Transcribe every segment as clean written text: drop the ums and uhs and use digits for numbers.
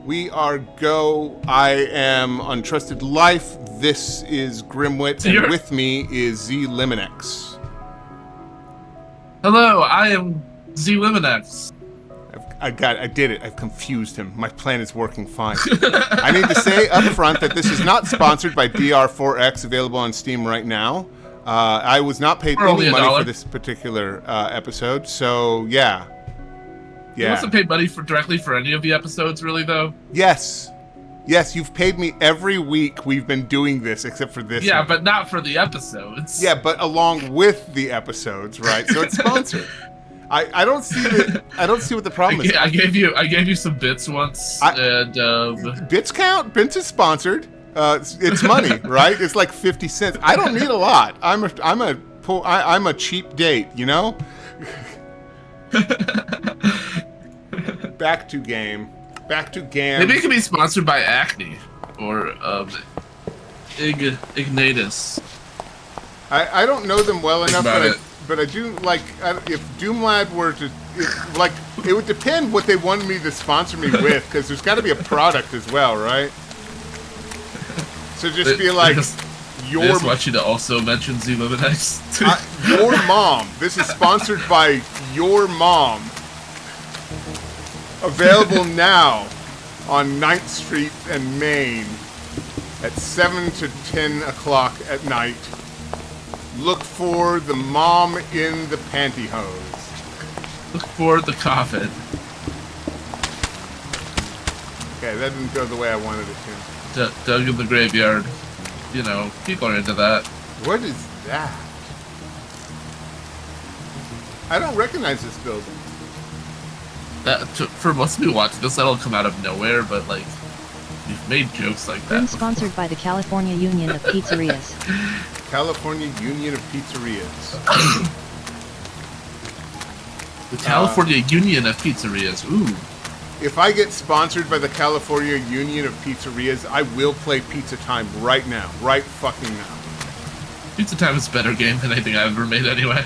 We are go. I am Untrusted Life. This is Grimwit, and with me is Z Liminex. Hello, I am Z Liminex. I did it. I've confused him. My plan is working fine. I need to say up front that this is not sponsored by DR4X, available on Steam right now. I was not paid any money for this particular episode, so yeah. You wasn't paid money directly for any of the episodes, really, though? Yes, you've paid me every week we've been doing this, except for this Yeah, one. but not for the episodes. Yeah, but along with the episodes, right? So it's sponsored. I don't see what the problem is. I gave you some bits once, and bits count. Bits is sponsored. It's money, right? It's like 50 cents. I don't need a lot. I'm a cheap date, you know. Back to game. Maybe it could be sponsored by Acne or Ignatus. I don't know them well enough, but I do like if Doomlad were to it would depend what they wanted me to sponsor me with, because there's got to be a product as well, right? So just be like, I just want you to also mention Z Liminex. Your mom. This is sponsored by Your Mom. Available now on 9th Street and Main at 7 to 10 o'clock at night. Look for the mom in the pantyhose. Look for the coffin. Okay, that didn't go the way I wanted it to. Dug in the graveyard. You know, people are into that. What is that? I don't recognize this building. For most people watching this, that'll come out of nowhere, but like, you've made jokes like that. Grim sponsored by the California Union of Pizzerias. California Union of Pizzerias. The California Union of Pizzerias. Ooh. If I get sponsored by the California Union of Pizzerias, I will play Pizza Time right now. Right fucking now. Pizza Time is a better game than anything I've ever made anyway.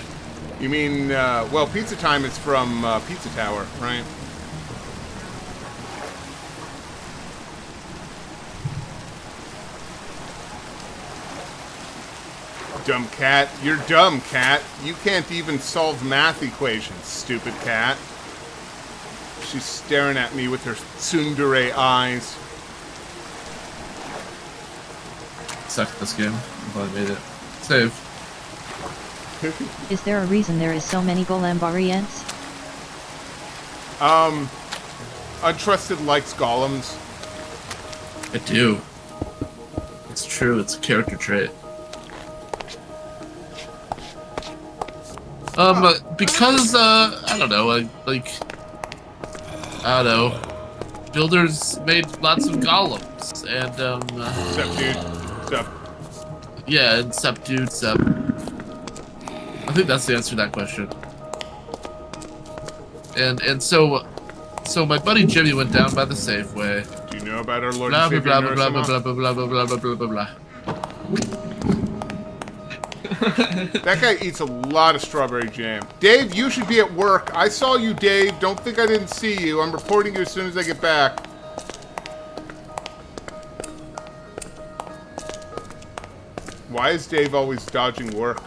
You mean, well, Pizza Time is from Pizza Tower, right? Dumb cat. You're dumb, cat. You can't even solve math equations, stupid cat. She's staring at me with her tsundere eyes. Suck at this game. I'm glad I made it. Save. Is there a reason there is so many golem variants? Untrusted likes golems. I do. It's true, it's a character trait. Because, I don't know, I don't know, builders made lots of golems, and, Sup, dude? Sup? Yeah, and sup, dude, sup. I think that's the answer to that question. And so my buddy Jimmy went down by the Safeway. Do you know about our Lord Blah and blah Savior blah blah Nurse blah blah blah blah blah blah blah blah. That guy eats a lot of strawberry jam. Dave, you should be at work. I saw you, Dave. Don't think I didn't see you. I'm reporting you as soon as I get back. Why is Dave always dodging work?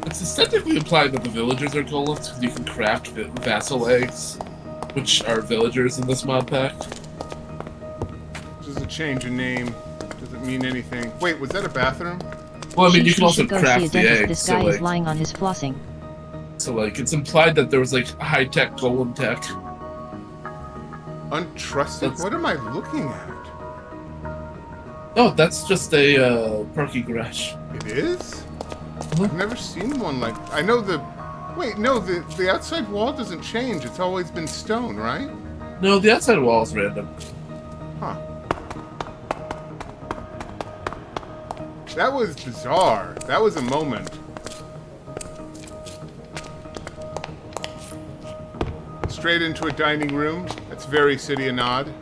It's technically implied that the villagers are golems because you can craft vassal eggs, which are villagers in this mod pack. Does it change a name? Does it mean anything? Wait, was that a bathroom? Well, I mean, you can also go see a craft the dentist. eggs. This guy is lying on his flossing. So, like, it's implied that there was, like, high-tech golem tech. Untrusted? What am I looking at? Oh, that's just a, parking garage. It is? I've never seen one like... I know the... Wait, no, the outside wall doesn't change. It's always been stone, right? No, the outside wall is random. Huh. That was bizarre. That was a moment. Straight into a dining room. That's very City of Nod.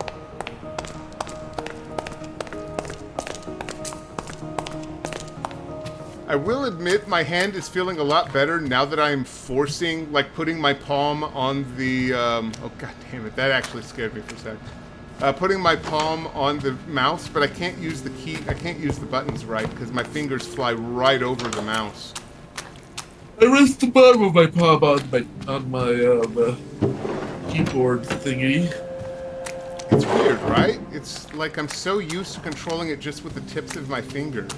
I will admit my hand is feeling a lot better now that I'm forcing, like putting my palm on the, oh god damn it, that actually scared me for a second. Putting my palm on the mouse, but I can't use the key, I can't use the buttons right because my fingers fly right over the mouse. I rest the bottom of my palm on my keyboard thingy. It's weird, right? It's like I'm so used to controlling it just with the tips of my fingers.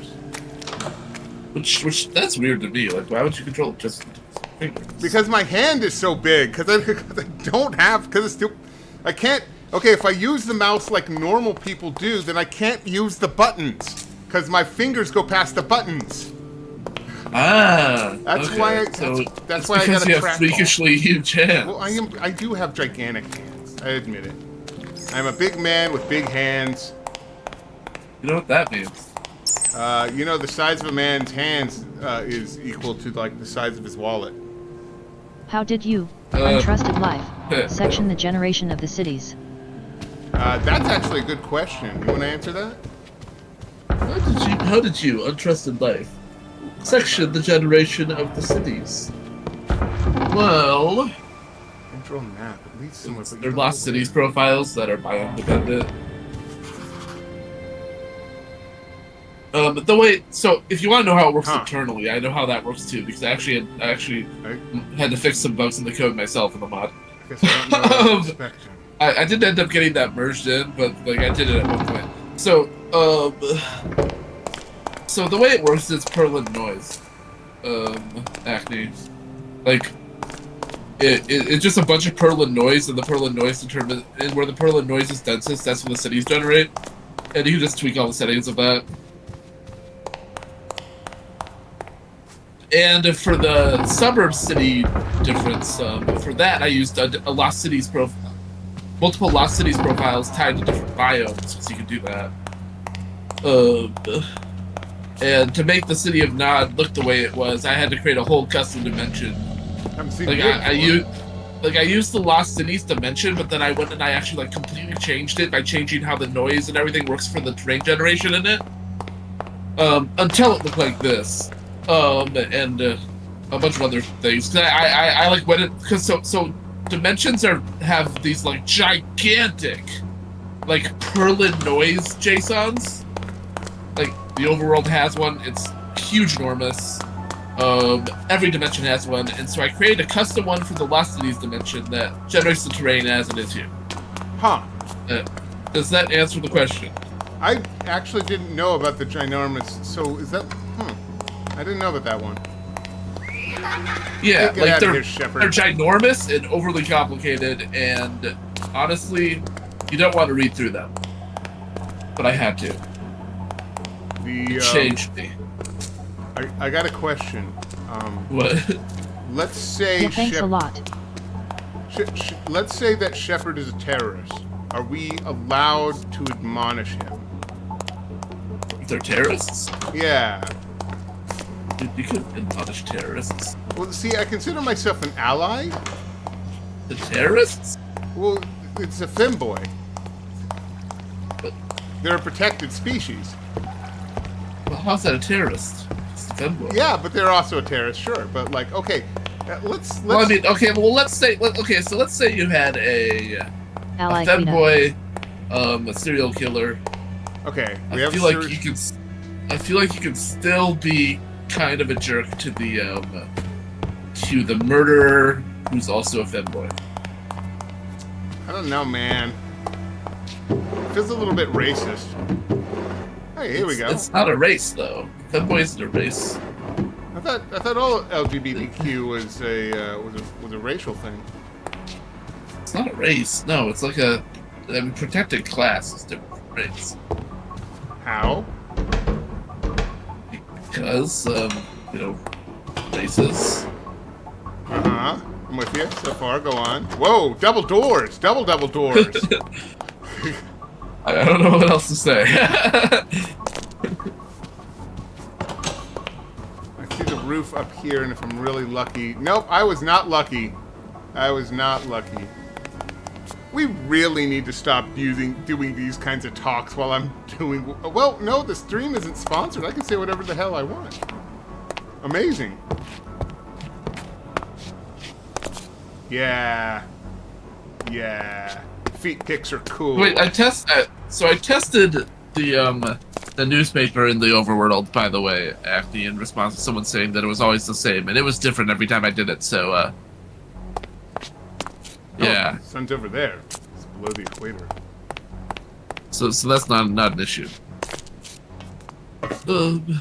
Which that's weird to me. Like, why would you control it just with your fingers? Because my hand is so big. Because I don't have. Because it's still. I can't. Okay, if I use the mouse like normal people do, then I can't use the buttons. Because my fingers go past the buttons. Ah, That's okay. why. That's why I got you a have trackball. freakishly huge hands. Well, I do have gigantic hands. I admit it. I'm a big man with big hands. You know what that means? You know, the size of a man's hands is equal to like the size of his wallet. How did you, untrusted life, section the generation of the cities? That's actually a good question. You want to answer that? How did you, untrusted life, section the generation of the cities? Well, Intro map. It leads somewhere. But there are lost cities profiles that are bio-independent. The way, so if you want to know how it works internally, I know how that works too, because I actually had to fix some bugs in the code myself in the mod. I guess I don't know what I'm expecting. I didn't end up getting that merged in, but like I did it at one point. So, so the way it works is Perlin noise, Acne, like it's just a bunch of Perlin noise, and the Perlin noise determines, and where the Perlin noise is densest, that's when the cities generate, and you can just tweak all the settings of that. And for the suburb city difference, for that I used a lost cities profile, multiple lost cities profiles tied to different biomes, so you can do that. And to make the city of Nod look the way it was, I had to create a whole custom dimension. Like I used the lost cities dimension, but then I went and I actually like completely changed it by changing how the noise and everything works for the terrain generation in it, until it looked like this. And a bunch of other things. I like when it, because so dimensions have these like gigantic, like Perlin noise JSONs. Like the overworld has one. It's huge, enormous. Every dimension has one, and so I created a custom one for the Lost Cities dimension that generates the terrain as it is here. Huh. Does that answer the question? I actually didn't know about the ginormous. So is that? I didn't know about that one. Yeah, like they're Shepard. ginormous and overly complicated, and honestly, you don't want to read through them. But I had to. It changed me. I got a question. What? Let's say. Yeah, thanks a lot. Let's say that Shepard is a terrorist. Are we allowed to admonish him? They're terrorists? Yeah. You could admonish terrorists. Well, see, I consider myself an ally. The terrorists? Well, it's a femboy. But, They're a protected species. well, how's that a terrorist? It's a femboy. Yeah, but they're also a terrorist, sure. But like, okay, let's. Well, I mean, okay. Well, let's say. Okay, so let's say you had a Ally femboy, a serial killer. Okay, I feel like you could. I feel like you could still be kind of a jerk to the murderer, who's also a femboy. I don't know, man. It feels a little bit racist. Hey, here we go. It's not a race, though. Femboy isn't a race. I thought all LGBTQ was a racial thing. It's not a race. No, it's like a protected class is different from race. How? Because races. I'm with you so far. Go on. Whoa! Double doors. Double doors. I don't know what else to say. I see the roof up here, and if I'm really lucky... Nope, I was not lucky. I was not lucky. We really need to stop doing these kinds of talks while I'm doing... Well, no, the stream isn't sponsored. I can say whatever the hell I want. Amazing. Yeah. Yeah. Feet pics are cool. Wait, I tested the newspaper in the overworld, by the way, Acne, in response to someone saying that it was always the same, and it was different every time I did it, so, yeah. Oh, sun's over there. It's below the equator. So that's not an issue. There's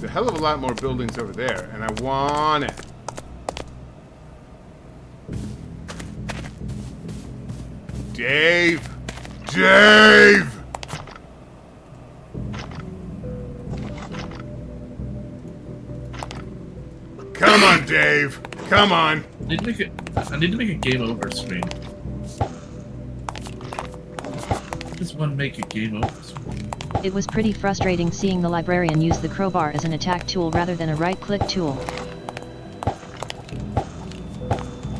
a hell of a lot more buildings over there, and I want it. Dave! Dave! Come on, Dave! Come on! I need to make a game over screen. Just want to make a game over screen. It was pretty frustrating seeing the librarian use the crowbar as an attack tool rather than a right-click tool.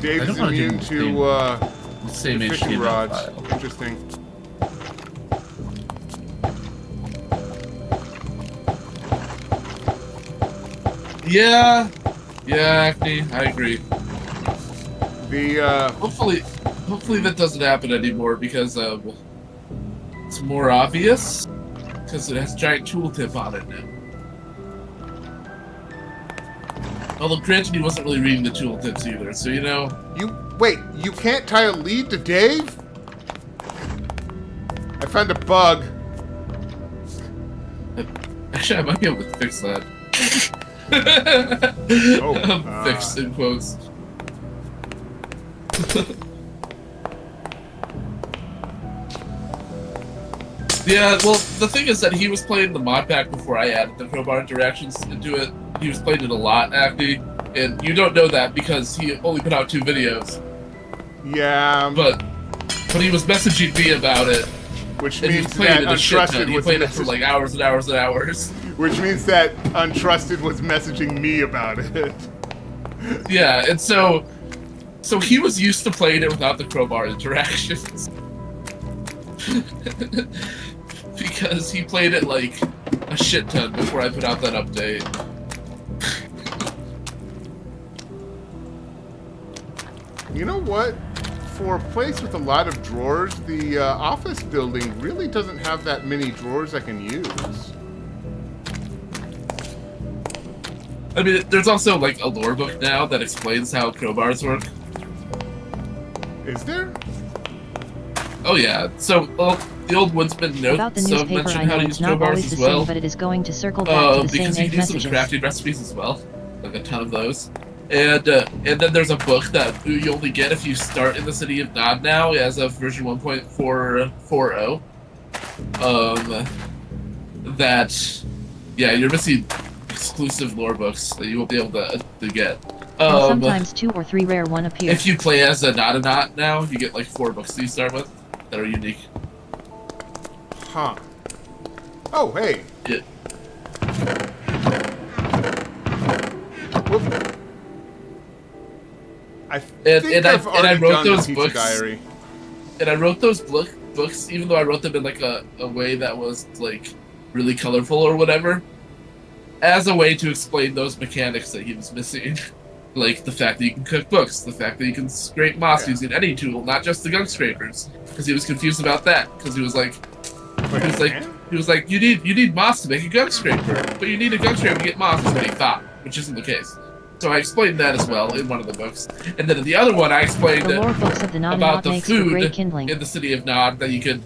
Dave's immune to same fishing rods. file. Interesting. Yeah, Acne, I agree. Hopefully that doesn't happen anymore because it's more obvious because it has giant tooltip on it now. Although granted, he wasn't really reading the tooltips either, so you know. Wait, you can't tie a lead to Dave? I found a bug. Actually, I might be able to fix that. Fix in quotes. Yeah, well, the thing is that he was playing the mod pack before I added the crowbar interactions into it. He was playing it a lot, Acne, and you don't know that because he only put out 2 videos. Yeah. But he was messaging me about it. Which means that Untrusted was played it for like hours and hours and hours. Which means that Untrusted was messaging me about it. Yeah, and so he was used to playing it without the crowbar interactions. Because he played it like a shit ton before I put out that update. You know what? For a place with a lot of drawers, the office building really doesn't have that many drawers I can use. I mean, there's also like a lore book now that explains how crowbars work. Is there? Oh yeah. So the old Woodsman notes mention how to use crowbars as well. But it is going to circle back to the because same you can do some crafting recipes as well, like a ton of those. And then there's a book that you only get if you start in the city of Nod now, as of version 1.440. You're missing exclusive lore books that you won't be able to get. Sometimes 2 or 3 rare one appear. If you play as a Not now, you get like 4 books that you start with that are unique. Huh. Oh, hey. Yeah. Whoop. I wrote those books. Diary. And I wrote those books, even though I wrote them in like a way that was like really colorful or whatever, as a way to explain those mechanics that he was missing. Like the fact that you can cook books, the fact that you can scrape moss using any tool, not just the gunk scrapers, because he was confused about that. Because he was like, you need moss to make a gunk scraper, but you need a gunk scraper to get moss. Is what he thought, which isn't the case. So I explained that as well in one of the books, and then in the other one I explained about the food in the city of Nod that you could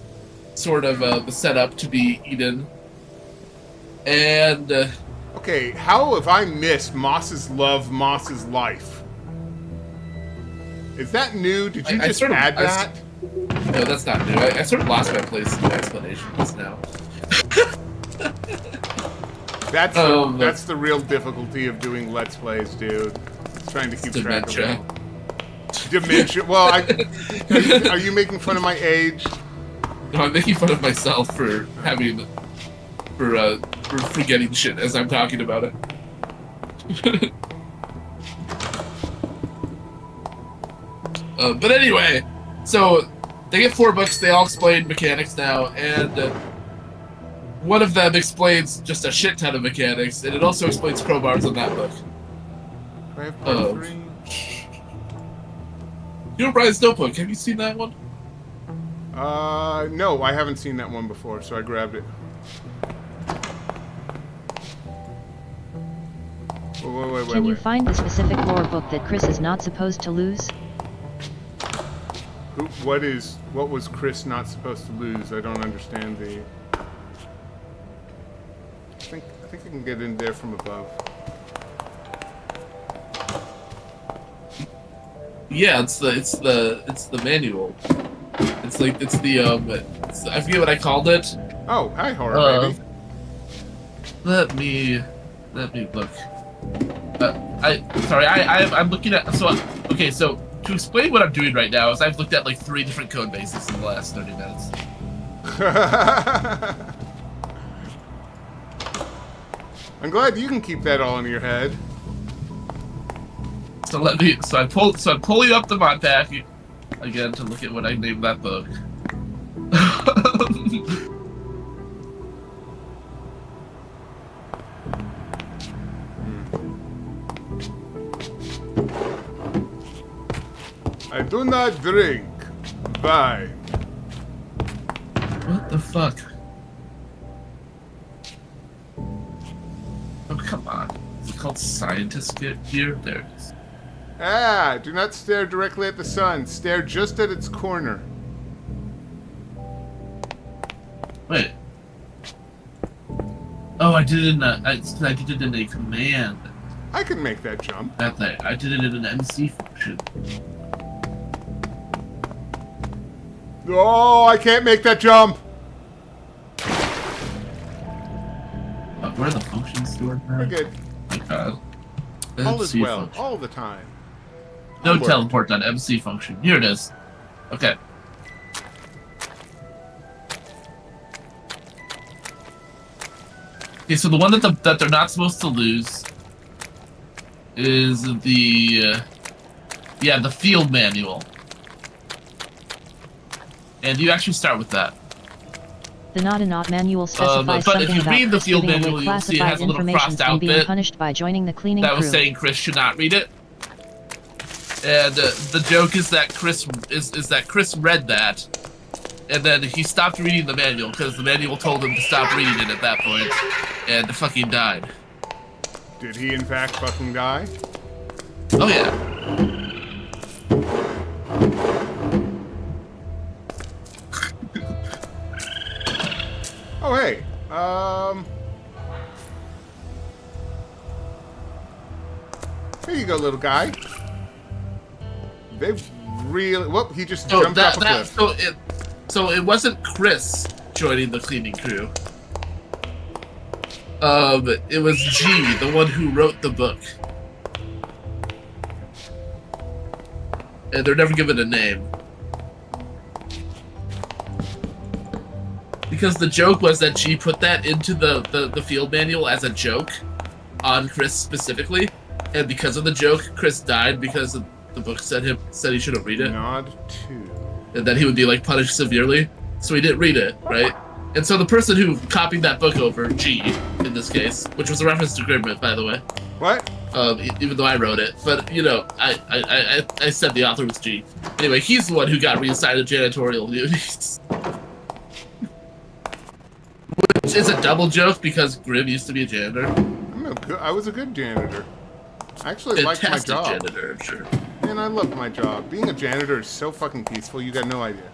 sort of set up to be eaten. And okay, how have I missed Moss's Love, Moss's Life? Is that new? Did you just add that? No, that's not new. I sort of lost my place in the explanations now. That's the real difficulty of doing Let's Plays, dude. It's trying to keep track of it. Dementia. Well, are you making fun of my age? No, I'm making fun of myself for forgetting shit as I'm talking about it. But anyway, so they get 4 books. They all explain mechanics now, and one of them explains just a shit ton of mechanics, and it also explains crowbars in that book. I have part 3. Your Brian's Notebook. Have you seen that one? No, I haven't seen that one before, so I grabbed it. Wait. Can you find the specific lore book that Chris is not supposed to lose? What was Chris not supposed to lose? I don't understand the... I think I can get in there from above. Yeah, it's the manual. It's the I forget what I called it. Oh, hi, horror baby. Let me look. I'm looking at, so to explain what I'm doing right now is I've looked at like 3 different code bases in the last 30 minutes. I'm glad you can keep that all in your head. So I'm pulling up the mod pack again to look at what I named that book. I do not drink wine. What the fuck? Oh, come on. Is it called Scientist Gear? There it is. Ah, do not stare directly at the sun. Stare just at its corner. Wait. Oh, I did it in I did it in a command. I can make that jump. That thing. I did it in an MC function. Oh, I can't make that jump. Where are the functions stored now? We're good. My God. All is MC well, function. all the time. No Onward. teleport on MC function. Here it is. Okay. Okay, so the one that they're not supposed to lose is the field manual. And you actually start with that. The Not manual specifies but if something you about read the Chris field giving manual, away you'll see it classified has a little information crossed out and being bit punished by joining the cleaning that crew. was saying Chris should not read it. And the joke is that Chris read that, and then he stopped reading the manual because the manual told him to stop reading it at that point, and fucking died. Did he in fact fucking die? Oh yeah. Oh hey, here you go, little guy. They really... Whoop, he just jumped off a cliff. So it wasn't Chris joining the cleaning crew. It was G, the one who wrote the book. And they're never given a name. Because the joke was that G put that into the field manual as a joke on Chris specifically. And because of the joke, Chris died because the book said he shouldn't read it. Nod 2. And that he would be like punished severely. So he didn't read it, right? And so the person who copied that book over, G, in this case, which was a reference to Grimrit, by the way. What? Even though I wrote it, but you know, I said the author was G. Anyway, he's the one who got reassigned janitorial duties. Which is a double joke because Grim used to be a janitor. I was a good janitor. I actually liked my job. Janitor, I'm sure. Man, I love my job. Being a janitor is so fucking peaceful, you got no idea.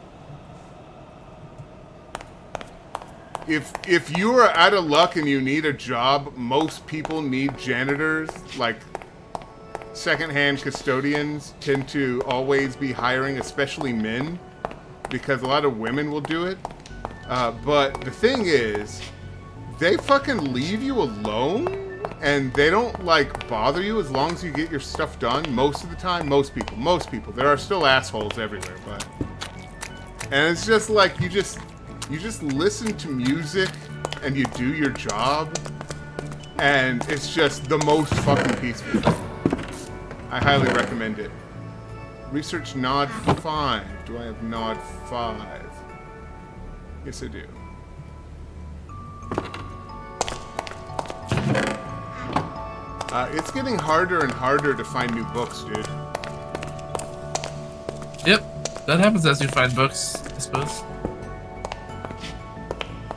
If you are out of luck and you need a job, most people need janitors. Like, secondhand custodians tend to always be hiring, especially men, because a lot of women will do it. But the thing is, they fucking leave you alone, and they don't, like, bother you as long as you get your stuff done. Most of the time, most people. There are still assholes everywhere, but... And it's just like, you just listen to music, and you do your job, and it's just the most fucking peaceful thing. I highly recommend it. Research Nod 5. Do I have Nod 5? Yes, I do. It's getting harder and harder to find new books, dude. Yep, that happens as you find books, I suppose.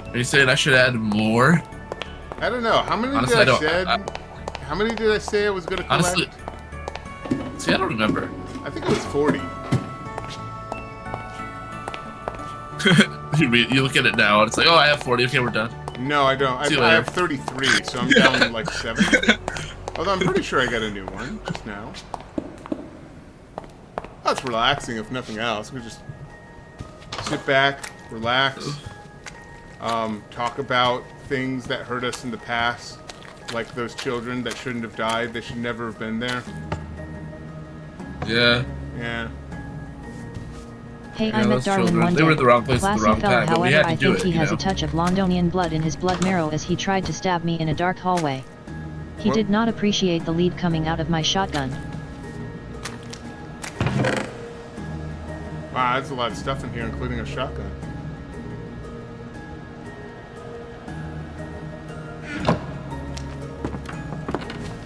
Are you saying I should add more? I don't know. How many honestly, did I said? How many did I say I was going to collect? Honestly, see, I don't remember. I think it was 40. You look at it now, and it's like, oh, I have 40. Okay, we're done. No, I don't. I have 33, so I'm down like 7. Although I'm pretty sure I got a new one just now. That's relaxing, if nothing else. We just sit back, relax, talk about things that hurt us in the past, like those children that shouldn't have died. They should never have been there. Yeah. Yeah. Hey, I met Darwin one day. They were in the wrong place at the wrong time, but we had to do it. I think he has a touch of Londonian blood in his blood marrow as he tried to stab me in a dark hallway. He did not appreciate the lead coming out of my shotgun. Wow, that's a lot of stuff in here, including a shotgun.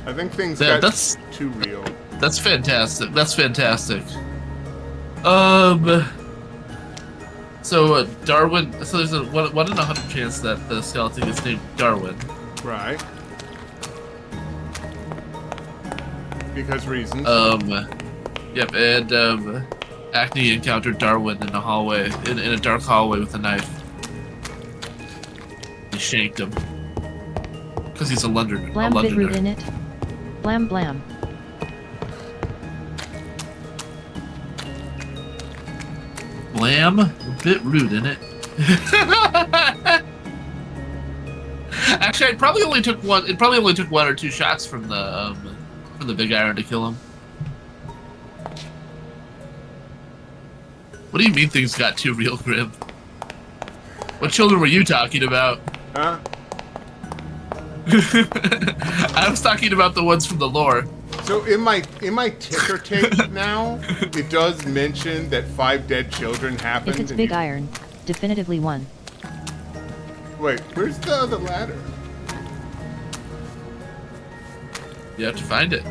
I think things got too real. That's fantastic. That's fantastic. So Darwin. So there's a 1 in 100 chance that the skeleton is named Darwin. Right. Because reasons. Yep. And Acne encountered Darwin in a hallway, in a dark hallway with a knife. He shanked him because he's a Londoner. Blam Bitroot in it. Blam blam. Blam, a bit rude in it. Actually, it probably only took 1 or 2 shots from the big iron to kill him. What do you mean things got too real, Grim? What children were you talking about? Huh? I was talking about the ones from the lore. So in my ticker tape now, it does mention that 5 dead children happened. If it's big iron, definitively 1. Wait, where's the other ladder? You have to find it.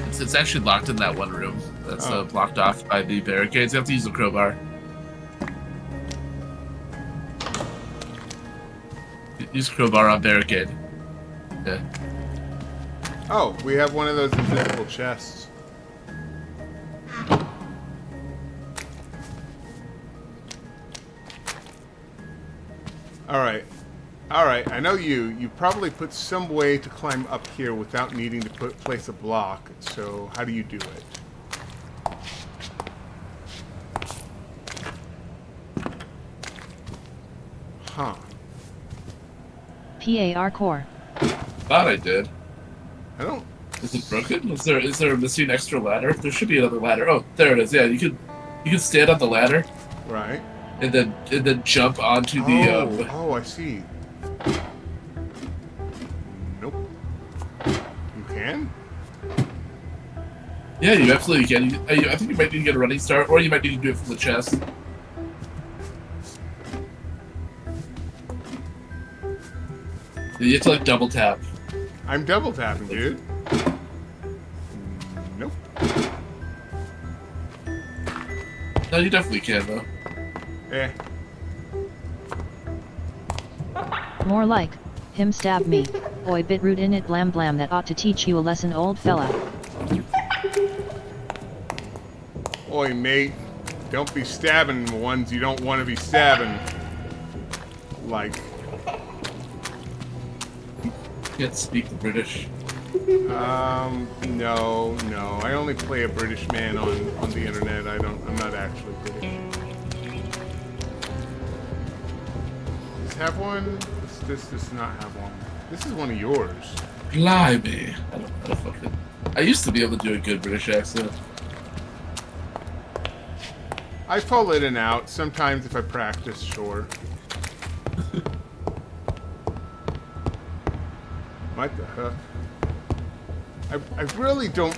It's actually locked in that one room. That's blocked off by the barricades. You have to use the crowbar. Use crowbar on barricade. Yeah. Oh, we have one of those invisible chests. Alright. Alright, I know you probably put some way to climb up here without needing to place a block. So, how do you do it? Huh. PAR core. Thought I did. I don't... Is it broken? Is there a missing extra ladder? There should be another ladder. Oh, there it is. Yeah, you could stand on the ladder. Right. And then jump onto the Oh, I see. Nope. You can? Yeah, you absolutely can. I think you might need to get a running start, or you might need to do it from the chest. You have to like double tap. I'm double tapping, dude. Nope. No, you definitely can though. Eh. More like, him stab me. Boy, Bitroot in it, blam blam. That ought to teach you a lesson, old fella. Oi, mate. Don't be stabbing the ones you don't want to be stabbing. Like. Can't speak the British. No. I only play a British man on the internet. I'm not actually British. Does this have one? This does not have one. This is one of yours. Blimey. I used to be able to do a good British accent. I fall in and out. Sometimes if I practice, sure. What the heck? I really don't...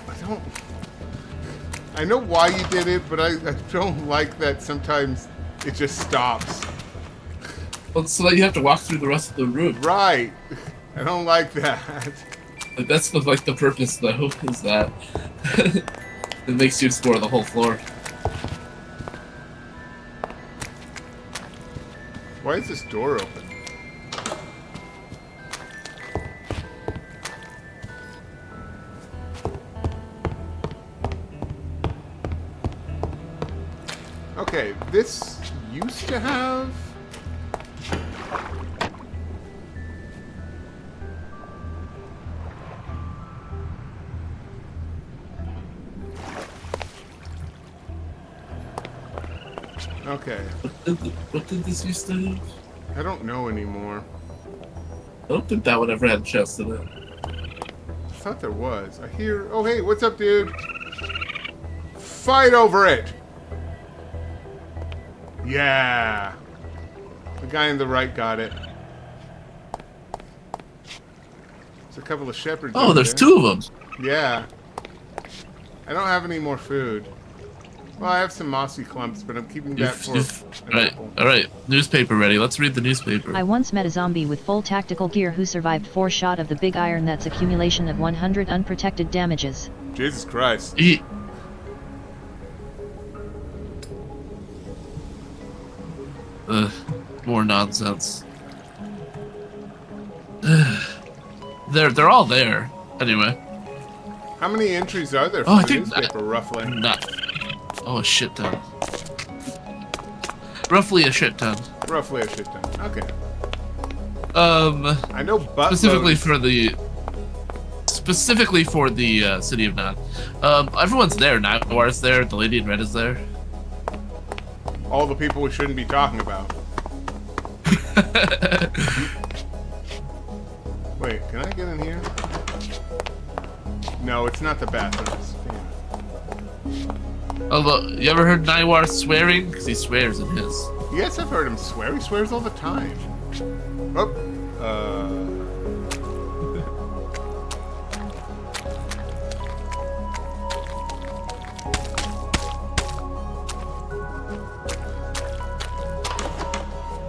I know why you did it, but I don't like that sometimes it just stops. Well, so that you have to walk through the rest of the room. Right. I don't like that. Like, that's the purpose though, is that it makes you explore the whole floor. Why is this door open? Okay, this used to have... Okay. What did this used to have? I don't know anymore. I don't think that one ever had a chest in it. I thought there was. I hear... Oh, hey, what's up, dude? Fight over it! Yeah! The guy on the right got it. There's a couple of shepherds. Oh, there's two of them! Yeah. I don't have any more food. Well, I have some mossy clumps, but I'm keeping that for... Alright. Newspaper ready. Let's read the newspaper. I once met a zombie with full tactical gear who survived 4 shot of the big iron that's accumulation of 100 unprotected damages. Jesus Christ. More nonsense. They're all there. Anyway. How many entries are there for the newspaper, roughly? Oh, a shit ton. Roughly a shit ton. Roughly a shit ton. Okay. I know specifically for the city of Nod. Everyone's there. Nightwar's there. The lady in red is there. All the people we shouldn't be talking about. Wait, can I get in here? No, it's not the bathrooms. Damn. Although, you ever heard Nightwar swearing? Because he swears in his. Yes, I've heard him swear. He swears all the time. Oh,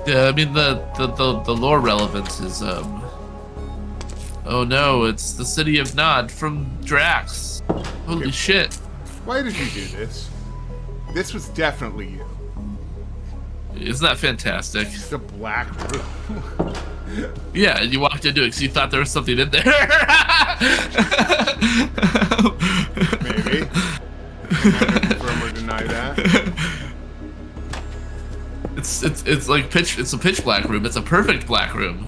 Yeah, I mean the lore relevance is oh no, it's the city of Nod from Drax. Holy shit. Why did you do this? This was definitely you. Isn't that fantastic? It's a black room. Yeah, and you walked into it because you thought there was something in there. Maybe. I'm not gonna confirm or deny that. It's like it's a pitch black room. It's a perfect black room.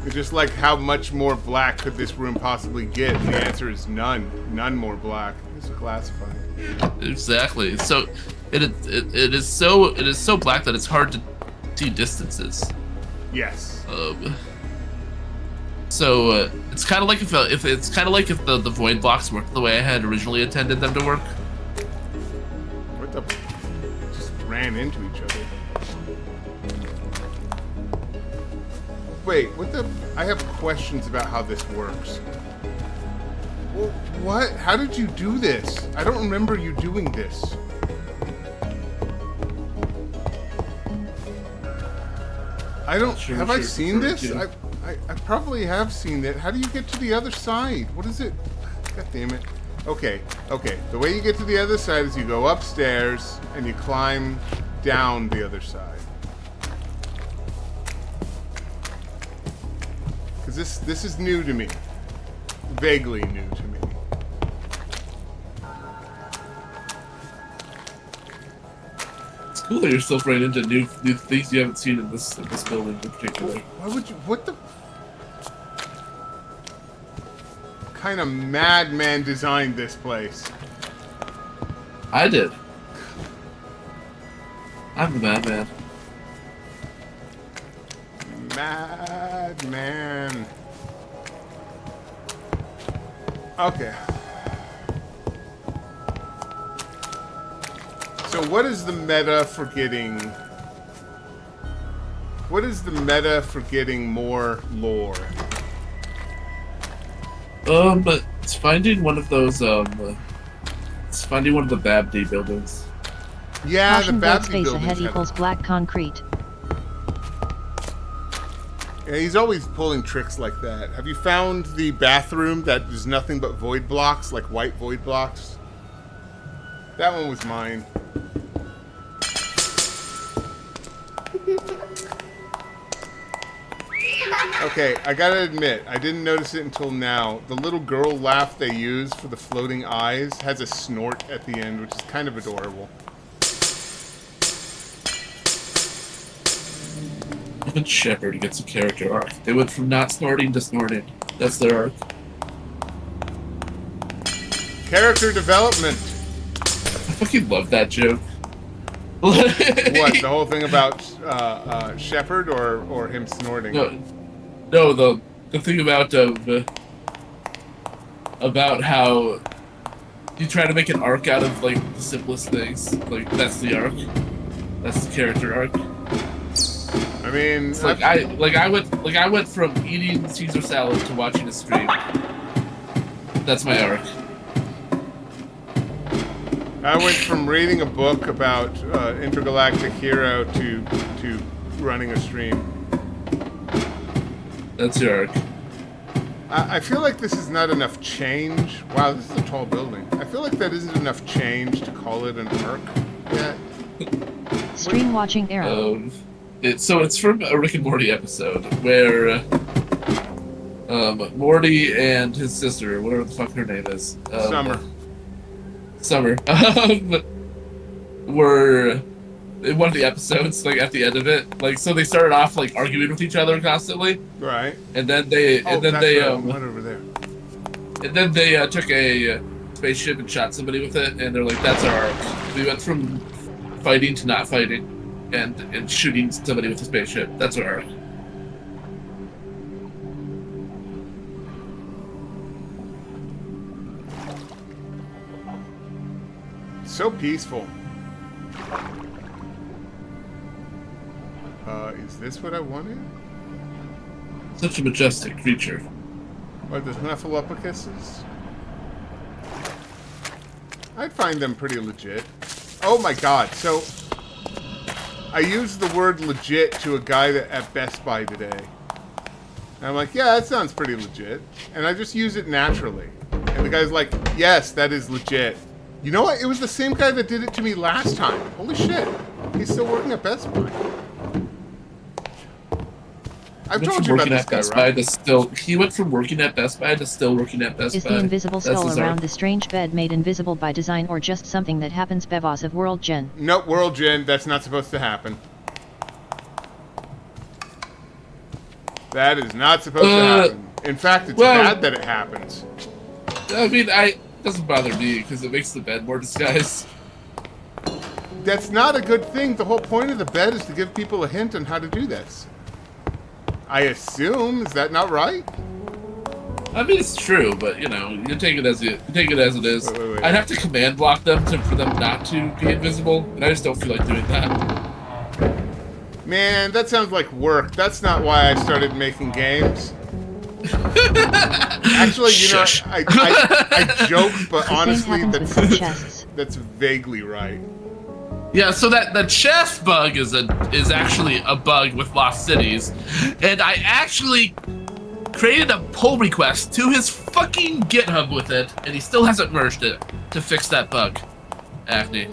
It's just like, how much more black could this room possibly get? And the answer is none. None more black. It's classified. Exactly. So it is so black that it's hard to see distances. Yes. So it's kind of like if the void blocks worked the way I had originally intended them to work. What the? Just ran into each other. Wait, what the? I have questions about how this works. Well, what? How did you do this? I don't remember you doing this. I don't. Have I seen this? I probably have seen it. How do you get to the other side? What is it? God damn it. Okay. The way you get to the other side is you go upstairs and you climb down the other side. Because this is new to me. Vaguely new to me. It's cool that you're still running into new things you haven't seen in this building in particular. Why would you? What the? What kind of madman designed this place? I did. I'm the madman. Madman. Okay. So what is the meta for getting... What is the meta for getting more lore? But it's finding one of those, it's finding one of the Babdi buildings. Yeah, Caution, the black Babdi space buildings ahead equals black concrete. Yeah, he's always pulling tricks like that. Have you found the bathroom that is nothing but void blocks, like white void blocks? That one was mine. Okay, I gotta admit, I didn't notice it until now. The little girl laugh they use for the floating eyes has a snort at the end, which is kind of adorable. Even Shepard gets a character arc. They went from not snorting to snorting. That's their arc. Character development. I fucking love that joke. What, the whole thing about Shepard or him snorting? No, the thing about how you try to make an arc out of like the simplest things. Like that's the arc. That's the character arc. I mean, it's like I went from eating Caesar salad to watching a stream. That's my arc. I went from reading a book about intergalactic hero to running a stream. That's your arc. I feel like this is not enough change. Wow, this is a tall building. I feel like that isn't enough change to call it an arc yet. Stream watching era. So it's from a Rick and Morty episode where Morty and his sister, whatever the fuck her name is, Summer, were in one of the episodes, like at the end of it, like so they started off like arguing with each other constantly, right? And then they went over there. And then they took a spaceship and shot somebody with it, and they're like, "That's our arc. We went from fighting to not fighting, and shooting somebody with a spaceship. That's our arc." So peaceful. Is this what I wanted? Such a majestic creature. What, the Snuffleupacuses? I'd find them pretty legit. Oh my god, so I used the word legit to a guy at Best Buy today. And I'm like, yeah, that sounds pretty legit. And I just use it naturally. And the guy's like, yes, that is legit. You know what? It was the same guy that did it to me last time. Holy shit. He's still working at Best Buy. I've told you about this guy, right? He went from working at Best Buy to still working at Best Buy. Is the invisible skull around the strange bed made invisible by design or just something that happens Bevos of World Gen? Nope, World Gen, that's not supposed to happen. That is not supposed to happen. In fact, it's bad that it happens. I mean, it doesn't bother me because it makes the bed more disguised. That's not a good thing. The whole point of the bed is to give people a hint on how to do this. I assume, is that not right? I mean, it's true, but you know, you take it as it is. Wait. I'd have to command block them for them not to be invisible, and I just don't feel like doing that. Man, that sounds like work. That's not why I started making games. Actually, you know, I joke, but honestly, that's vaguely right. Yeah, so that chest bug is actually a bug with Lost Cities, and I actually created a pull request to his fucking GitHub with it, and he still hasn't merged it to fix that bug, Acne,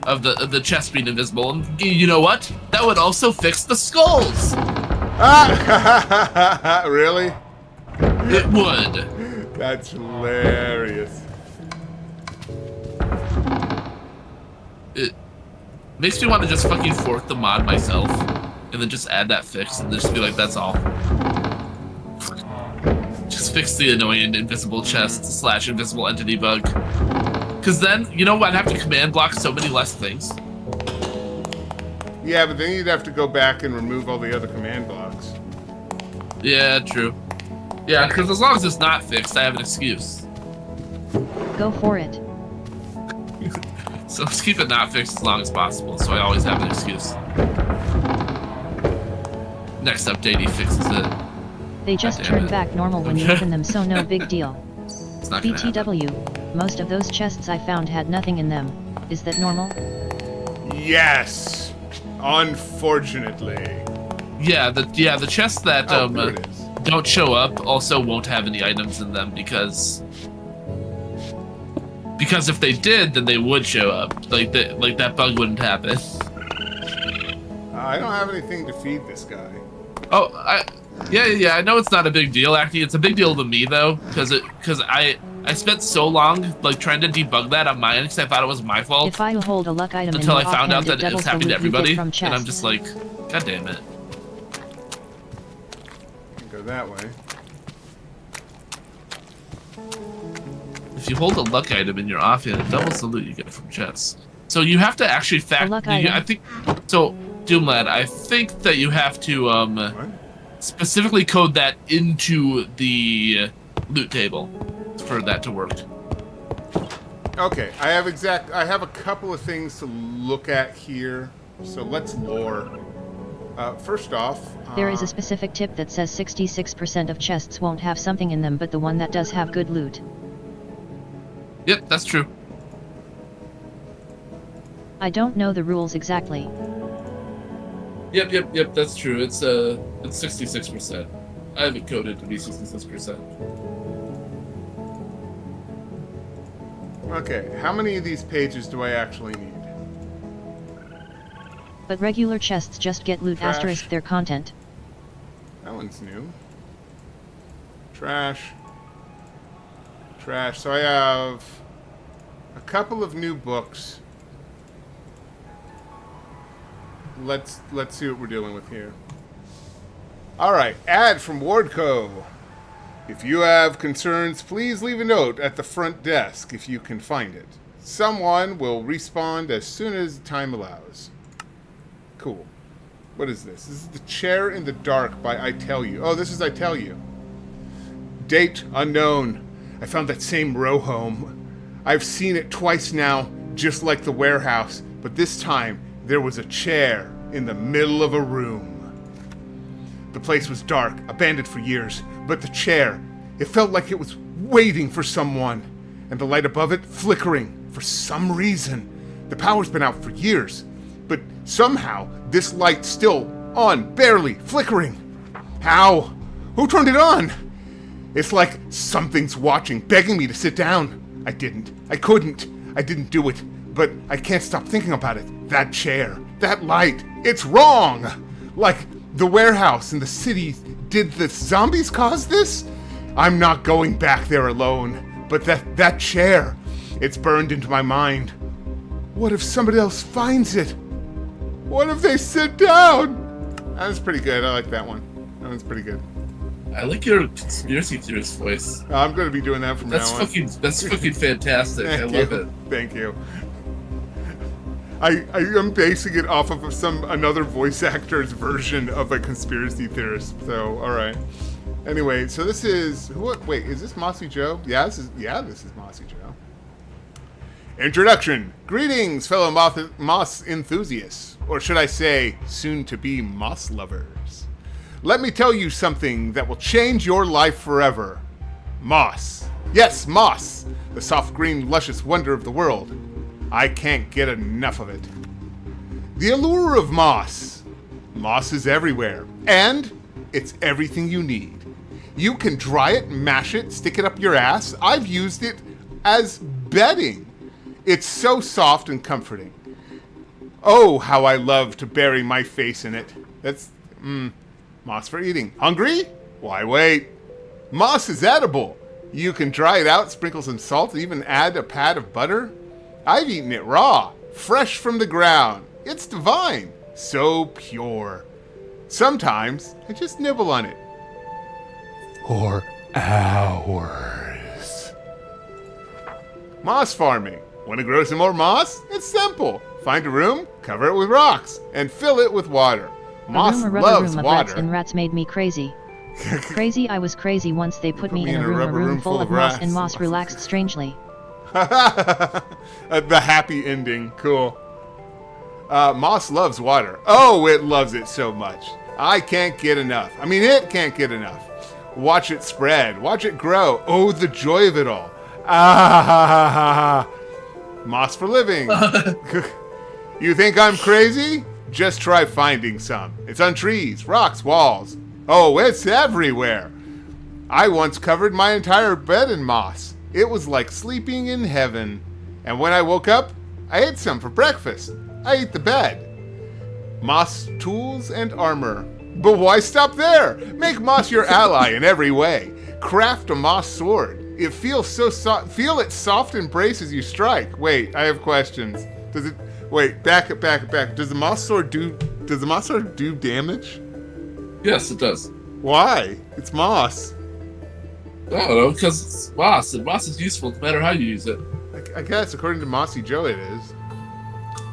of the chest being invisible. And you know what? That would also fix the skulls. Really? It would. That's hilarious. It makes me want to just fucking fork the mod myself and then just add that fix and just be like, that's all. Just fix the annoying invisible chest / invisible entity bug. Because then, you know, I'd have to command block so many less things. Yeah, but then you'd have to go back and remove all the other command blocks. Yeah, true. Yeah, because as long as it's not fixed, I have an excuse. Go for it. So let's keep it not fixed as long as possible, so I always have an excuse. Next update, he fixes it. They just turn back normal when you open them, so no big deal. It's not gonna BTW, most of those chests I found had nothing in them. Is that normal? Yes. Unfortunately. the chests that don't show up also won't have any items in them because if they did, then they would show up. Like that bug wouldn't happen. I don't have anything to feed this guy. Oh, I know it's not a big deal. Actually, it's a big deal to me though, because I spent so long like trying to debug that on my end because I thought it was my fault. If I hold a luck item until I found out that it was happening to everybody, and I'm just like, God damn it. Go that way. If you hold a luck item in your offhand, it doubles the loot you get from chests. So you have to actually I think so. Doomlad, I think that you have to specifically code that into the loot table for that to work. Okay, I have a couple of things to look at here. So let's lore. First off, there is a specific tip that says 66% of chests won't have something in them, but the one that does have good loot. Yep, that's true. I don't know the rules exactly. Yep, that's true. It's 66%. I have it coded to be 66%. Okay, how many of these pages do I actually need? But regular chests just get loot asterisk their content. That one's new. Trash. So I have a couple of new books. Let's see what we're dealing with here. Alright, ad from Wardco. If you have concerns, please leave a note at the front desk if you can find it. Someone will respond as soon as time allows. Cool. What is this? This is The Chair in the Dark by I Tell You. Oh, this is I Tell You. Date unknown. I found that same row home. I've seen it twice now, just like the warehouse, but this time there was a chair in the middle of a room. The place was dark, abandoned for years, but the chair, it felt like it was waiting for someone, and the light above it flickering for some reason. The power's been out for years, but somehow this light's still on, barely flickering. How? Who turned it on? It's like something's watching, begging me to sit down. I didn't. I couldn't. I didn't do it, but I can't stop thinking about it. That chair, that light, it's wrong! Like the warehouse in the city, did the zombies cause this? I'm not going back there alone, but that chair, it's burned into my mind. What if somebody else finds it? What if they sit down? That was pretty good, I like that one. That one's pretty good. I like your conspiracy theorist voice. I'm going to be doing that from now on. That's fucking fantastic. I love it. Thank you. I am basing it off of another voice actor's version of a conspiracy theorist. So, all right. Anyway, so this is wait, is this Mossy Joe? This is Mossy Joe. Introduction. Greetings, fellow moss enthusiasts, or should I say, soon to be moss lovers. Let me tell you something that will change your life forever. Moss. Yes, moss. The soft green, luscious wonder of the world. I can't get enough of it. The allure of moss. Moss is everywhere, and it's everything you need. You can dry it, mash it, stick it up your ass. I've used it as bedding. It's so soft and comforting. Oh, how I love to bury my face in it. That's, moss for eating. Hungry? Why wait? Moss is edible. You can dry it out, sprinkle some salt, and even add a pat of butter. I've eaten it raw, fresh from the ground. It's divine, so pure. Sometimes I just nibble on it for hours. Moss farming. Want to grow some more moss? It's simple. Find a room, cover it with rocks, and fill it with water. Moss loves water. Rats and rats made me crazy. Crazy, I was crazy once they put me in a room full of moss, and moss relaxed strangely. The happy ending. Cool. Moss loves water. Oh, it loves it so much. I can't get enough. I mean, it can't get enough. Watch it spread. Watch it grow. Oh, the joy of it all. Ah, moss for living. You think I'm crazy? Just try finding some. It's on trees, rocks, walls. Oh, it's everywhere. I once covered my entire bed in moss. It was like sleeping in heaven. And when I woke up, I ate some for breakfast. I ate the bed. Moss tools and armor. But why stop there? Make moss your ally in every way. Craft a moss sword. It feels so soft. Feel its soft embrace as you strike. Wait, I have questions. Does it? Wait, back. Does the moss sword do damage? Yes, it does. Why? It's moss. I don't know, because it's moss, and moss is useful no matter how you use it. I guess according to Mossy Joe, it is.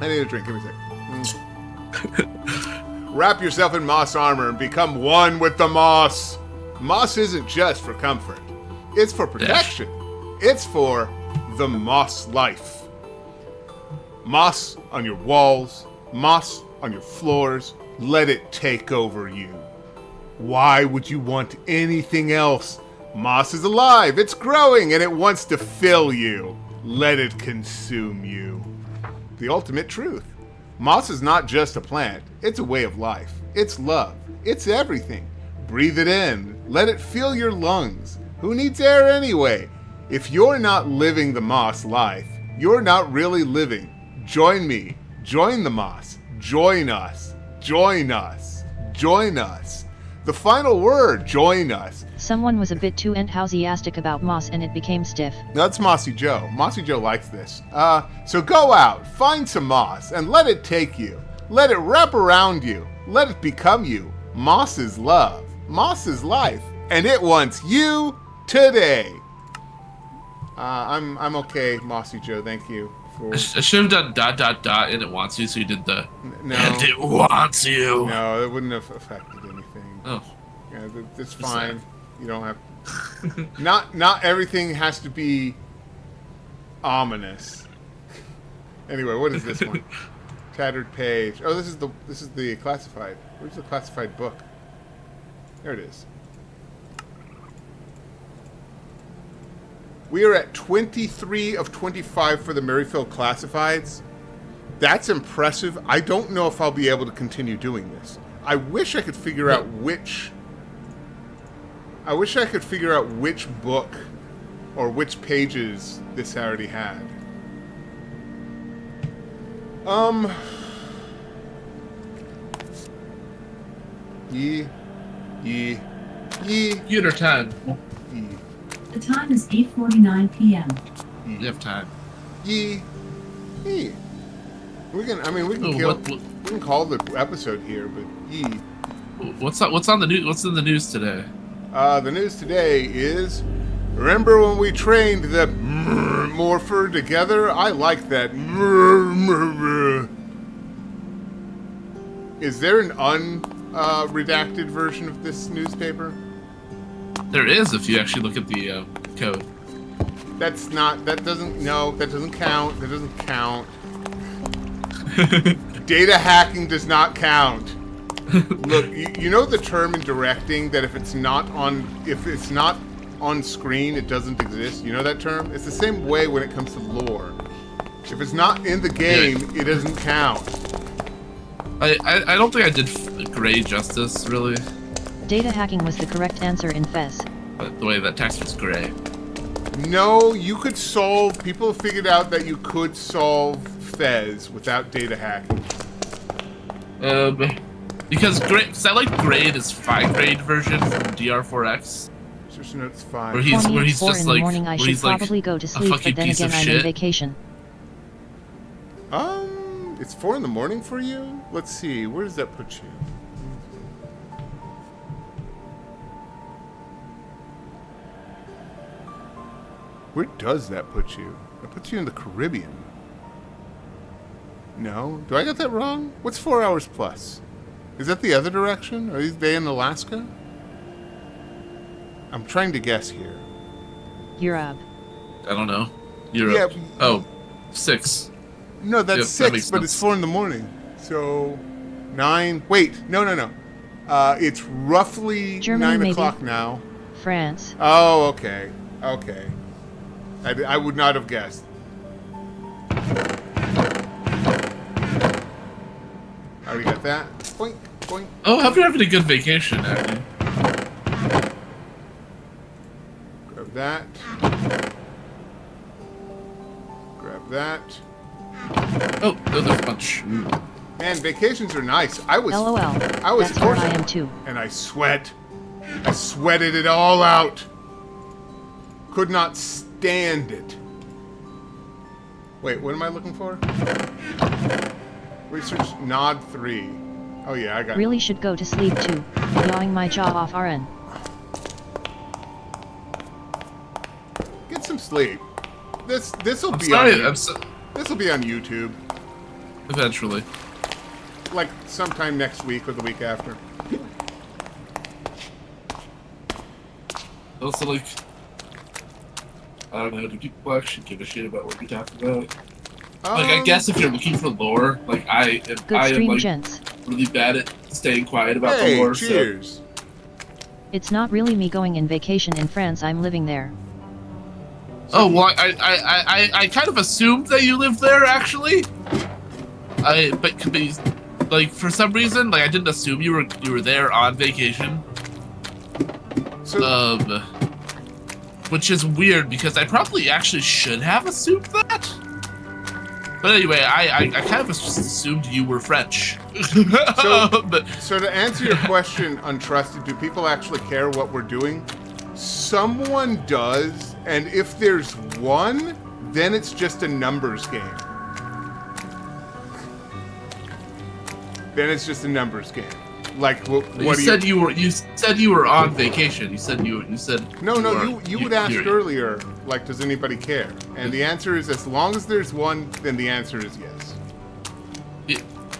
I need a drink. Give me a sec. Wrap yourself in moss armor and become one with the moss. Moss isn't just for comfort. It's for protection. It's for the moss life. Moss on your walls, moss on your floors. Let it take over you. Why would you want anything else? Moss is alive, it's growing, and it wants to fill you. Let it consume you. The ultimate truth. Moss is not just a plant, it's a way of life. It's love. It's everything. Breathe it in. Let it fill your lungs. Who needs air anyway? If you're not living the moss life, you're not really living. Join me. Join the moss. Join us. Join us. Join us. The final word, join us. Someone was a bit too enthusiastic about moss and it became stiff. That's Mossy Joe. Mossy Joe likes this. So go out, find some moss, and let it take you. Let it wrap around you. Let it become you. Moss is love. Moss is life. And it wants you today. I'm okay, Mossy Joe. Thank you. I should have done ... and it wants you, so you did the... No. And it wants you. No, it wouldn't have affected anything. Oh. Yeah, it's fine. You don't have... Not everything has to be ominous. Anyway, what is this one? Tattered page. Oh, this is the classified. Where's the classified book? There it is. We are at 23 of 25 for the Merrifield Classifieds. That's impressive. I don't know if I'll be able to continue doing this. I wish I could figure out which book or which pages this already had. Computer time. The time is 8:49 p.m. You have time. We can call the episode here, but What's on the news? What's in the news today? The news today is, remember when we trained the morpher together? I like that. Is there an unredacted version of this newspaper? There is, if you actually look at the code. That doesn't count. That doesn't count. Data hacking does not count. Look, you know the term in directing that if it's not on screen, it doesn't exist. You know that term? It's the same way when it comes to lore. If it's not in the game, it doesn't count. I don't think I did Gray justice, really. Data hacking was the correct answer in Fez. But the way that text was gray. No, you could solve... People have figured out that you could solve Fez without data hacking. Because I like Grade is 5 grade version from DR4X. Just notes 5. Where he's just like... morning, I should probably go to sleep, but then again I'm on vacation. It's 4 in the morning for you? Let's see, where does that put you? Where does that put you? That puts you in the Caribbean. No? Do I get that wrong? What's 4 hours plus? Is that the other direction? Are they in Alaska? I'm trying to guess here. Europe. I don't know. Europe. Yeah, 6. No, that's 6, but it's 4 in the morning. So, 9. Wait, no. It's roughly Germany, 9 o'clock now. France. Oh, okay. I would not have guessed. already got that. Boink, boink. Oh, I hope you're having a good vacation, Abby. Grab that. Grab that. Oh, there's a bunch. Man, vacations are nice. I was LOL. I was That's where I fortunate. am too. And I sweat. I sweated it all out. Could not stand it. Wait, what am I looking for? Research Nod 3. Oh yeah, I got Really should go to sleep too. Gnawing my jaw off RN. Get some sleep. This'll I'm be sorry. on this'll be on YouTube. Eventually. Like sometime next week or the week after. Also, like, I don't know, do people actually give a shit about what we talk about? Like, I guess if you're looking for lore, like, I Good stream, am, like, gents. really bad at staying quiet about the Hey, lore, cheers. It's not really me going in vacation in France, I'm living there. Oh, well, I kind of assumed that you lived there, actually. But could be, like, for some reason, like, I didn't assume you were there on vacation. So, Which is weird, because I probably actually should have assumed that. But anyway, I kind of assumed you were French. so to answer your question, Untrusted, do people actually care what we're doing? Someone does, and if there's one, then it's just a numbers game. Then it's just a numbers game. Like what you do said you said you were on vacation. You said No, you would ask earlier, like, does anybody care? And the answer is, as long as there's one, then the answer is yes.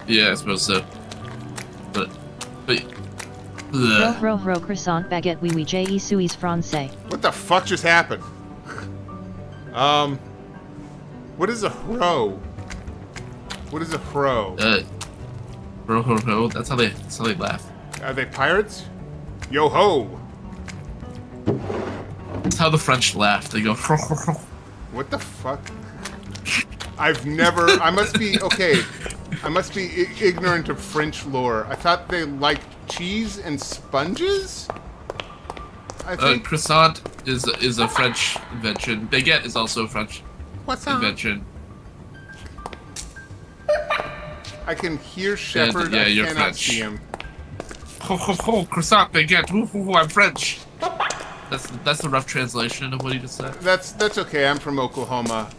Yeah, I suppose so. But Ro croissant baguette oui je suis français. What the fuck just happened? What is a hro? What is a hro? Bro, that's how they laugh. Are they pirates? Yo ho! That's how the French laugh. They go. What the fuck? I've never. I must be okay. I must be ignorant of French lore. I thought they liked cheese and sponges. I think Croissant is a French invention. Baguette is also a French invention. I can hear Shepard. Yeah, I you're cannot French. see him. Ho, croissant, baguette. I'm French. That's the rough translation of what he just said. That's okay. I'm from Oklahoma.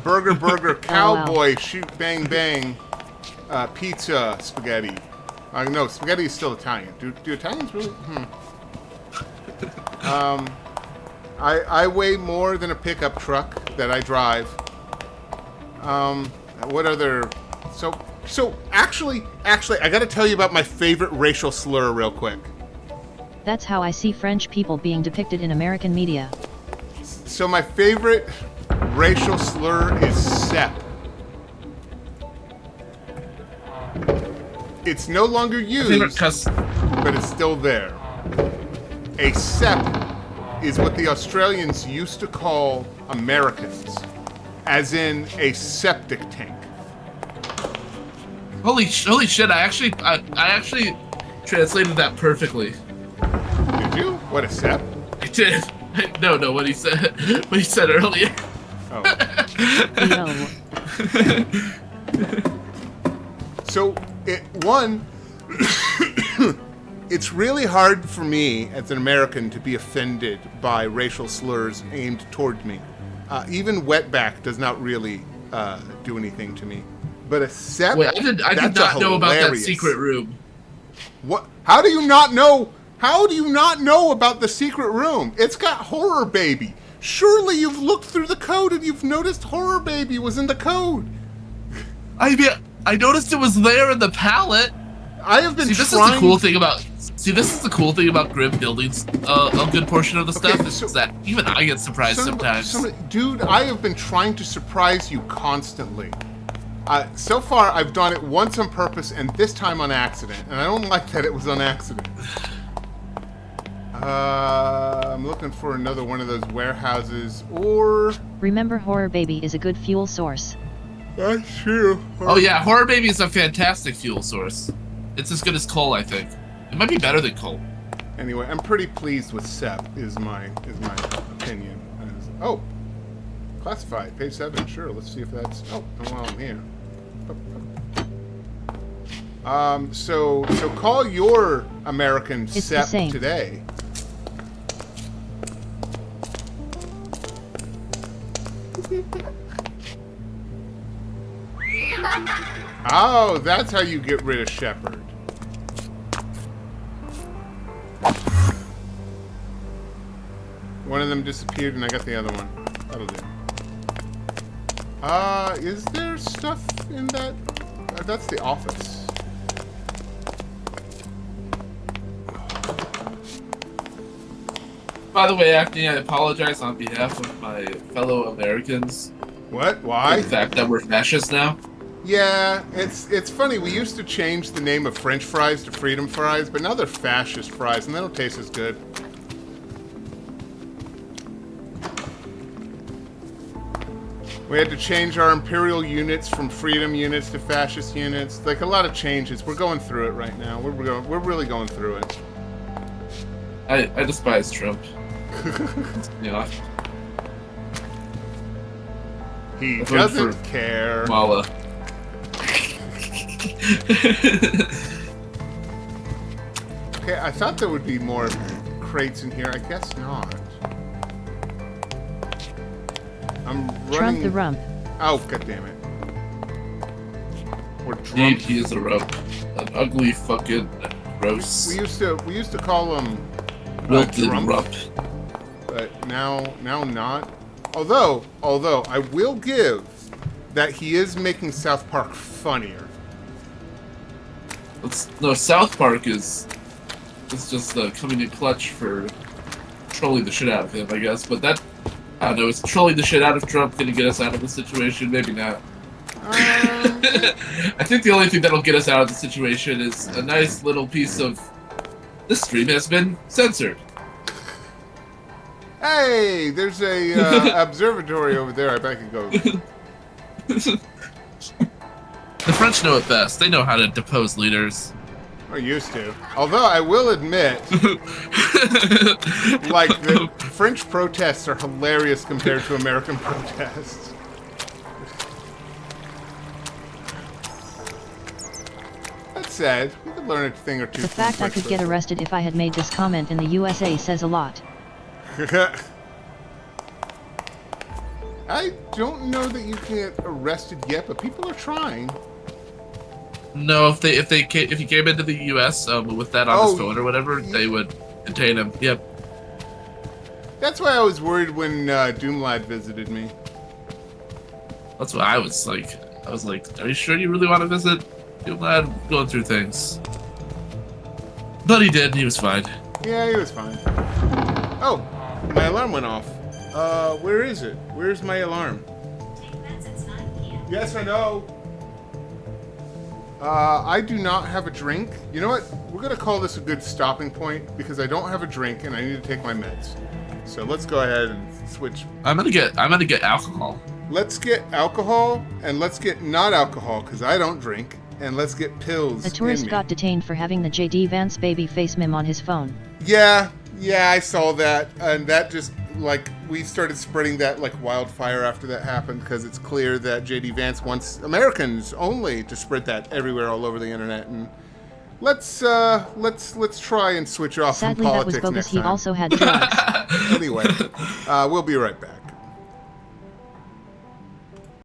Burger, cowboy, shoot, bang, bang. Pizza, spaghetti. No, spaghetti is still Italian. Do Italians really? I weigh more than a pickup truck that I drive. What other? So actually, I gotta tell you about my favorite racial slur real quick. That's how I see French people being depicted in American media. So my favorite racial slur is sep. It's no longer used, but it's still there. A sep is what the Australians used to call Americans, as in a septic tank. Holy shit! I actually translated that perfectly. Did you? What, a sep? I did. No, what he said earlier. Oh. No. So, it's really hard for me as an American to be offended by racial slurs aimed toward me. Even wetback does not really do anything to me. But a sep? Wait, I did not know about that secret room. What? How do you not know? How do you not know about the secret room? It's got Horror Baby. Surely you've looked through the code and you've noticed Horror Baby was in the code. I noticed it was there in the palette. I have been This is the cool thing about Grim buildings. A good portion of the stuff is that even I get surprised sometimes. Dude, I have been trying to surprise you constantly. So far, I've done it once on purpose and this time on accident, and I don't like that it was on accident. I'm looking for another one of those warehouses, or... Remember, Horror Baby is a good fuel source. That's true. Oh yeah, Horror Baby is a fantastic fuel source. It's as good as coal, I think. It might be better than coal. Anyway, I'm pretty pleased with SEP, is my opinion. Oh, classified, page 7. Sure, let's see if that's. Oh, while I'm here. So call your American It's SEP the same. today. Oh, that's how you get rid of Shepard. One of them disappeared and I got the other one. That'll do. Is there stuff in that? That's the office. By the way, Acne, I apologize on behalf of my fellow Americans. What? Why? The fact that we're fascists now. Yeah, it's funny. We used to change the name of French fries to Freedom Fries, but now they're fascist fries and they don't taste as good. We had to change our imperial units from freedom units to fascist units. Like a lot of changes. We're going through it right now. We're really going through it. I despise Trump. Yeah. He doesn't care. Mala. Okay, I thought there would be more crates in here. I guess not. I'm running. Trump the rump. Oh, goddammit. We're Indeed, drunk. he is a rump. An ugly fucking gross. We used to call him wilted Trump, rump. but now not. Although I will give that he is making South Park funnier. No, South Park is just coming in clutch for trolling the shit out of him, I guess. But that, I don't know, is trolling the shit out of Trump going to get us out of the situation? Maybe not. I think the only thing that'll get us out of the situation is a nice little piece of this stream has been censored. Hey, there's a observatory over there. I bet I could go. The French know it best. They know how to depose leaders. Or used to. Although I will admit, like the French protests are hilarious compared to American protests. That said, we could learn a thing or two. The from fact I French could get arrested if I had made this comment in the USA says a lot. I don't know that you can get arrested yet, but people are trying. No, if he came into the U.S. With that on his phone or whatever, they would detain him. Yep. That's why I was worried when Doomlad visited me. That's what I was like. I was like, are you sure you really want to visit? Doomlad going through things. But he did, and he was fine. Yeah, he was fine. Oh, my alarm went off. Where is it? Where's my alarm? Yes, I know. I do not have a drink. You know what? We're gonna call this a good stopping point because I don't have a drink and I need to take my meds. So let's go ahead and switch. I'm gonna get alcohol. Let's get alcohol and let's get not alcohol because I don't drink, and let's get pills. A tourist in me. got detained for having the JD Vance baby face meme on his phone. Yeah, I saw that, and that just like we started spreading that like wildfire after that happened because it's clear that JD Vance wants Americans only to spread that everywhere all over the internet. And let's try and switch off Sadly, from that was politics bogus. next He time. also had drugs. Anyway, we'll be right back.